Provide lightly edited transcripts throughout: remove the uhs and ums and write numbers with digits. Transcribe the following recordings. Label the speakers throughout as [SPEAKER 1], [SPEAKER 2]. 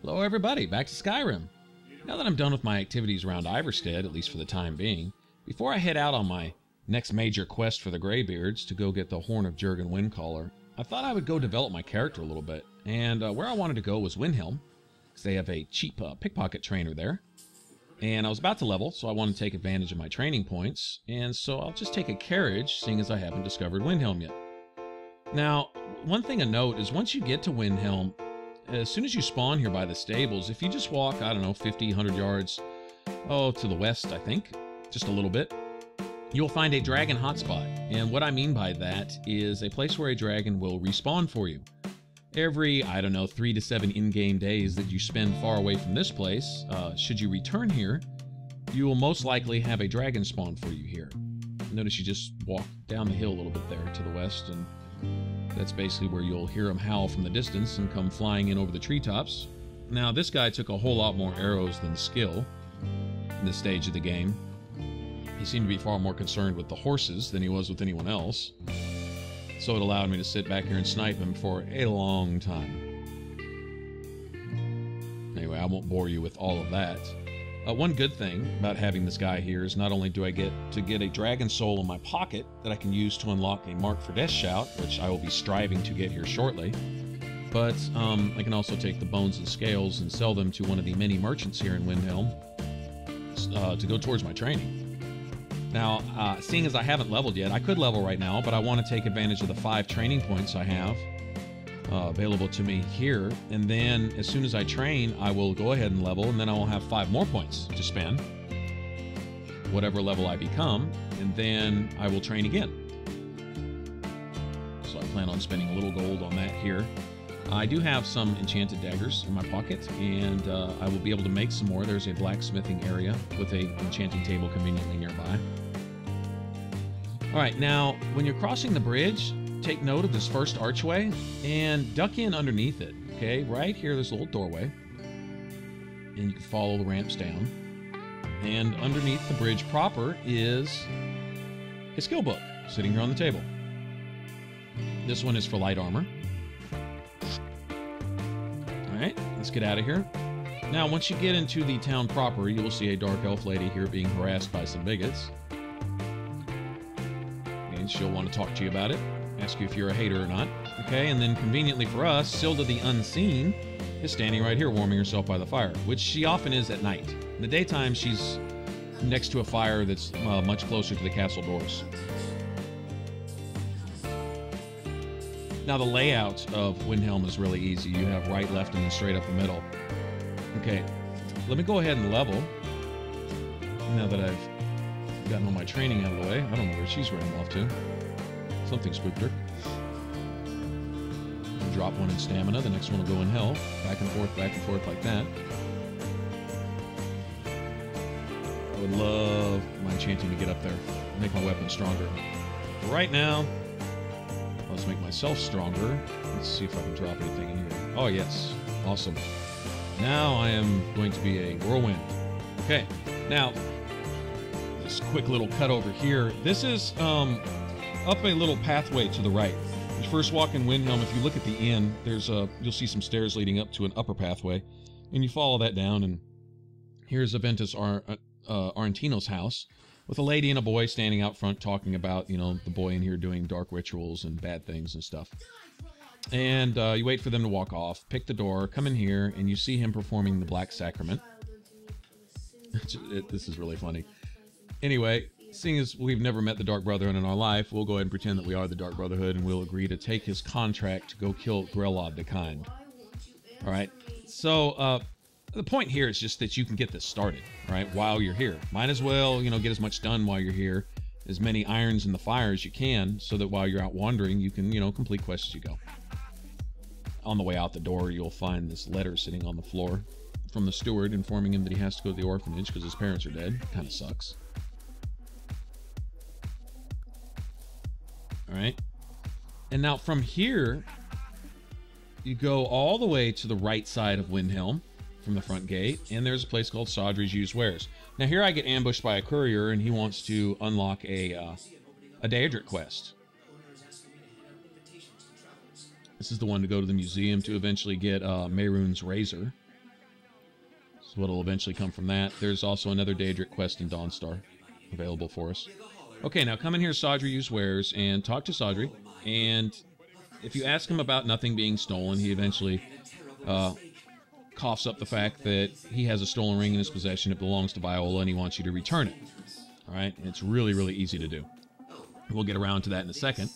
[SPEAKER 1] Hello everybody, back to Skyrim. Now that I'm done with my activities around Iverstead, at least for the time being, before I head out on my next major quest for the Greybeards to go get the Horn of Jurgen Windcaller, I thought I would go develop my character a little bit. And where I wanted to go was Windhelm, because they have a cheap pickpocket trainer there. And I was about to level, so I wanted to take advantage of my training points, and so I'll just take a carriage, seeing as I haven't discovered Windhelm yet. Now, one thing to note is once you get to Windhelm, as soon as you spawn here by the stables, if you just walk, I don't know, 50, 100 yards, to the west, I think, just a little bit, you'll find a dragon hotspot. And what I mean by that is a place where a dragon will respawn for you. Every, I don't know, 3 to 7 in-game days that you spend far away from this place, should you return here, you will most likely have a dragon spawn for you here. Notice you just walk down the hill a little bit there to the west, and that's basically where you'll hear them howl from the distance and come flying in over the treetops. Now, this guy took a whole lot more arrows than skill in this stage of the game. He seemed to be far more concerned with the horses than he was with anyone else. So it allowed me to sit back here and snipe him for a long time. Anyway, I won't bore you with all of that. One good thing about having this guy here is not only do I get to get a dragon soul in my pocket that I can use to unlock a Mark for Death shout, which I will be striving to get here shortly, but I can also take the bones and scales and sell them to one of the many merchants here in Windhelm to go towards my training. Now, seeing as I haven't leveled yet, I could level right now, but I want to take advantage of the 5 training points I have available to me here, and then as soon as I train, I will go ahead and level, and then I will have 5 more points to spend, whatever level I become, and then I will train again. So I plan on spending a little gold on that here. I do have some enchanted daggers in my pocket, and I will be able to make some more. There's a blacksmithing area with a enchanting table conveniently nearby. Alright, now, when you're crossing the bridge, take note of this first archway and duck in underneath it, okay? Right here, there's a little doorway, and you can follow the ramps down. And underneath the bridge proper is a skill book sitting here on the table. This one is for light armor. Alright, let's get out of here. Now, once you get into the town proper, you will see a dark elf lady here being harassed by some bigots. And she'll want to talk to you about it, ask you if you're a hater or not. Okay, and then conveniently for us, Silda the Unseen is standing right here warming herself by the fire, which she often is at night. In the daytime, she's next to a fire that's much closer to the castle doors. Now, the layout of Windhelm is really easy. You have right, left, and then straight up the middle. Okay, let me go ahead and level. Now that I've gotten all my training out of the way. I don't know where she's running off to. Something spooked her. Drop one in stamina, the next one will go in health. Back and forth like that. I would love my enchanting to get up there. Make my weapon stronger. But right now, let's make myself stronger. Let's see if I can drop anything in here. Oh, yes. Awesome. Now I am going to be a whirlwind. Okay. Now, this quick little cut over here. This is up a little pathway to the right. When you first walk in Windhelm, if you look at the inn, there's you'll see some stairs leading up to an upper pathway, and you follow that down, and here's Aventus Arantino's house, with a lady and a boy standing out front talking about, you know, the boy in here doing dark rituals and bad things and stuff. And you wait for them to walk off, pick the door, come in here, and you see him performing the Black Sacrament. This is really funny. Anyway, seeing as we've never met the Dark Brotherhood in our life, we'll go ahead and pretend that we are the Dark Brotherhood, and we'll agree to take his contract to go kill Grelod the Kind. Alright, so the point here is just that you can get this started, right, while you're here. Might as well, you know, get as much done while you're here, as many irons in the fire as you can, so that while you're out wandering, you can, you know, complete quests as you go. On the way out the door, you'll find this letter sitting on the floor from the steward informing him that he has to go to the orphanage because his parents are dead. Kind of sucks. Alright. And now from here, you go all the way to the right side of Windhelm from the front gate, and there's a place called Sodri's Used Wares. Now here I get ambushed by a courier, and he wants to unlock a Daedric quest. This is the one to go to the museum to eventually get Mehrunes Razor. So what will eventually come from that. There's also another Daedric quest in Dawnstar available for us. Okay, now come in here, Sodri Use Wares, and talk to Sodri. And if you ask him about nothing being stolen, he eventually coughs up the fact that he has a stolen ring in his possession. It belongs to Viola, and he wants you to return it. All right? And it's really, really easy to do. We'll get around to that in a second.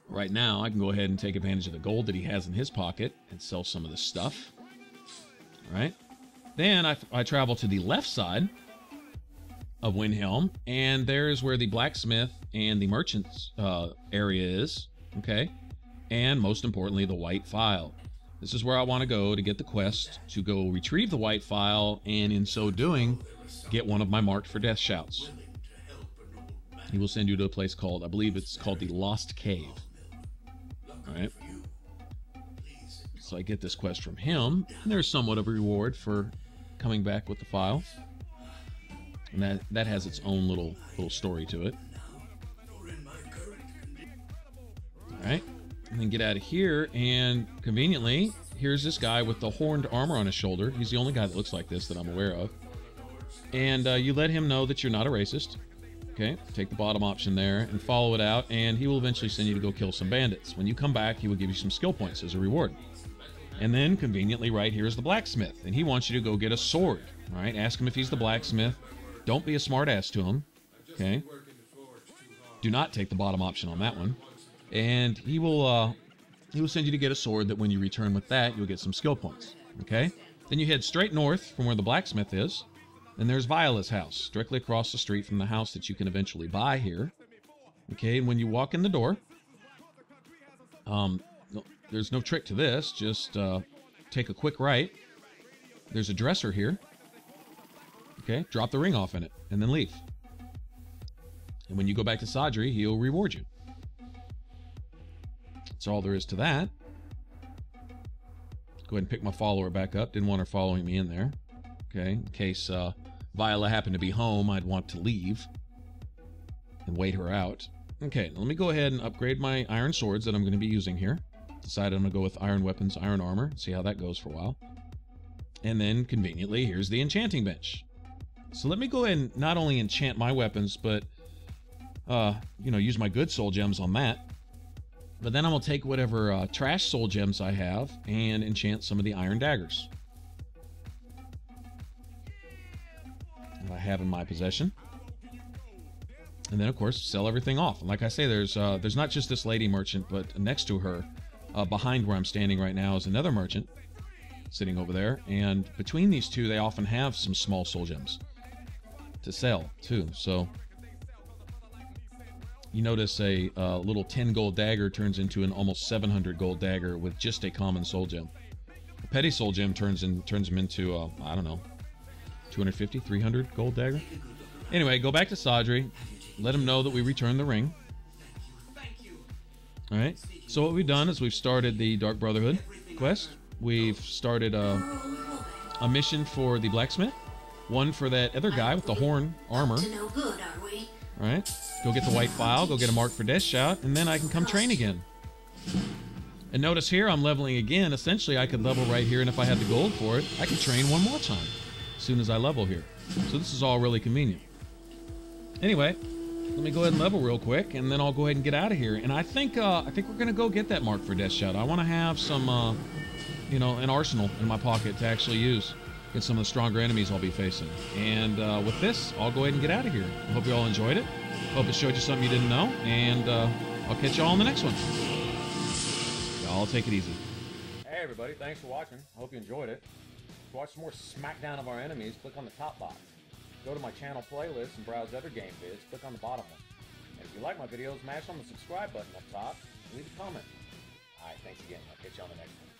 [SPEAKER 1] Right now, I can go ahead and take advantage of the gold that he has in his pocket and sell some of the stuff. All right? Then I travel to the left side of Windhelm, and there's where the blacksmith and the merchant's area is, okay? And most importantly, the white file. This is where I want to go to get the quest to go retrieve the white file, and in so doing, get one of my marked for death shouts. He will send you to a place called, I believe it's called the Lost Cave. All right? So I get this quest from him, and there's somewhat of a reward for coming back with the file. And that has its own little story to it. Alright, and then get out of here, and conveniently, here's this guy with the horned armor on his shoulder. He's the only guy that looks like this that I'm aware of. And you let him know that you're not a racist. Okay, take the bottom option there and follow it out, and he will eventually send you to go kill some bandits. When you come back, he will give you some skill points as a reward. And then, conveniently, right here is the blacksmith, and he wants you to go get a sword. Alright, ask him if he's the blacksmith. Don't be a smartass to him, okay? Do not take the bottom option on that one. And he will send you to get a sword that when you return with that, you'll get some skill points, okay? Then you head straight north from where the blacksmith is, and there's Viola's house, directly across the street from the house that you can eventually buy here. Okay, and when you walk in the door, there's no trick to this, just take a quick right. There's a dresser here. Okay, drop the ring off in it, and then leave. And when you go back to Sodri, he'll reward you. That's all there is to that. Go ahead and pick my follower back up. Didn't want her following me in there. Okay, in case Viola happened to be home, I'd want to leave and wait her out. Okay, let me go ahead and upgrade my iron swords that I'm going to be using here. Decided I'm going to go with iron weapons, iron armor. See how that goes for a while. And then, conveniently, here's the enchanting bench. So let me go ahead and not only enchant my weapons, but, use my good soul gems on that. But then I'm going to take whatever trash soul gems I have and enchant some of the iron daggers that I have in my possession. And then, of course, sell everything off. And like I say, there's not just this lady merchant, but next to her, behind where I'm standing right now, is another merchant sitting over there. And between these two, they often have some small soul gems to sell too. So you notice a little 10 gold dagger turns into an almost 700 gold dagger with just a common soul gem. A petty soul gem turns them into I don't know, 250, 300 gold dagger. Anyway, go back to Sodri, let him know that we returned the ring. All right. So what we've done is we've started the Dark Brotherhood quest. We've started a mission for the blacksmith. One for that other guy with the horn armor. Alright. Go get the white file, go get a mark for death shout, and then I can come train again. And notice here I'm leveling again. Essentially I could level right here, and if I had the gold for it, I could train one more time as soon as I level here. So this is all really convenient. Anyway, let me go ahead and level real quick, and then I'll go ahead and get out of here. And I think we're gonna go get that mark for death shout. I want to have some an arsenal in my pocket to actually use against some of the stronger enemies I'll be facing. And with this, I'll go ahead and get out of here. I hope you all enjoyed it. Hope it showed you something you didn't know. And I'll catch you all in the next one. Y'all take it easy. Hey everybody, thanks for watching. I hope you enjoyed it. To watch some more smackdown of our enemies, click on the top box. Go to my channel playlist and browse other game vids. Click on the bottom one. And if you like my videos, mash on the subscribe button up top. Leave a comment. Alright, thanks again. I'll catch you on the next one.